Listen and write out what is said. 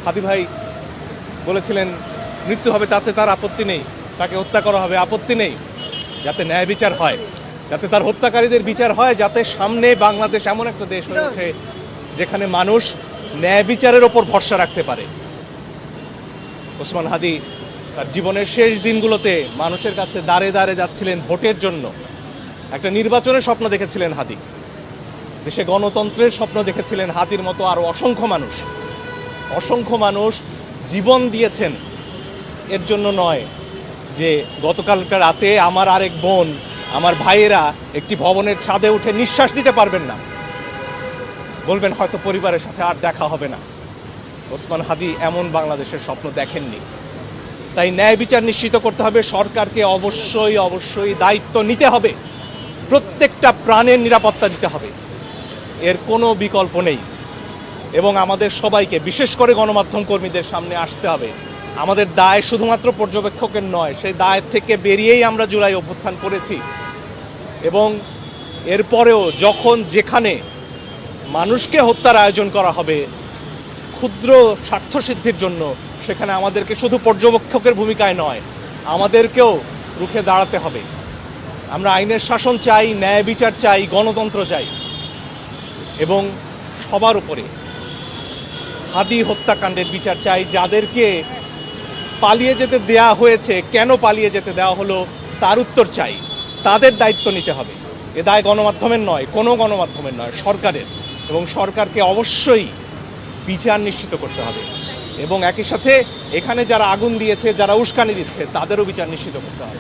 হাদি ভাই বলেছিলেন মৃত্যু হবে তাতে তার আপত্তি নেই, তাকে হত্যা করা হবে আপত্তি নেই, যাতে ন্যায় বিচার হয়, যাতে তার হত্যাকারীদের বিচার হয়, যাতে সামনে বাংলাদেশ এমন একটা দেশ হয়ে ওঠে যেখানে মানুষ ন্যায় বিচারের ওপর ভরসা রাখতে পারে। ওসমান হাদি তার জীবনের শেষ দিনগুলোতে মানুষের কাছে দাঁড়ে দাঁড়ে যাচ্ছিলেন ভোটের জন্য। একটা নির্বাচনের স্বপ্ন দেখেছিলেন হাদি, দেশে গণতন্ত্রের স্বপ্ন দেখেছিলেন। হাদির মতো আরও অসংখ্য মানুষ জীবন দিয়েছেন এর জন্য নয় যে গতকালকার রাতে আমার আরেক বোন, আমার ভাইয়েরা একটি ভবনের ছাদে উঠে নিঃশ্বাস নিতে পারবেন না, বলবেন হয়তো পরিবারের সাথে আর দেখা হবে না। ওসমান হাদি এমন বাংলাদেশের স্বপ্ন দেখেননি। তাই ন্যায় বিচার নিশ্চিত করতে হবে। সরকারকে অবশ্যই দায়িত্ব নিতে হবে, প্রত্যেকটা প্রাণের নিরাপত্তা দিতে হবে, এর কোনো বিকল্প নেই। এবং আমাদের সবাইকে, বিশেষ করে গণমাধ্যম কর্মীদের সামনে আসতে হবে। আমাদের দায় শুধুমাত্র পর্যবেক্ষকের নয়, সেই দায় থেকে বেরিয়েই আমরা জুলাই অভ্যুত্থান করেছি। এবং এরপরেও যখন যেখানে মানুষকে হত্যার আয়োজন করা হবে ক্ষুদ্র স্বার্থসিদ্ধির জন্য, সেখানে আমাদেরকে শুধু পর্যবেক্ষকের ভূমিকায় নয়, আমাদেরকেও রুখে দাঁড়াতে হবে। আমরা আইনের শাসন চাই, ন্যায় বিচার চাই, গণতন্ত্র চাই। এবং সবার উপরে হাদি হত্যাকাণ্ডের বিচার চাই। যাদেরকে পালিয়ে যেতে দেয়া হয়েছে, কেন পালিয়ে যেতে দেওয়া হলো তার উত্তর চাই। তাদের দায়িত্ব নিতে হবে। এ দায় গণমাধ্যমের নয়, কোনো গণমাধ্যমের নয়, সরকারের। এবং সরকারকে অবশ্যই বিচার নিশ্চিত করতে হবে। এবং একই সাথে এখানে যারা আগুন দিয়েছে, যারা উস্কানি দিচ্ছে, তাদেরও বিচার নিশ্চিত করতে হবে।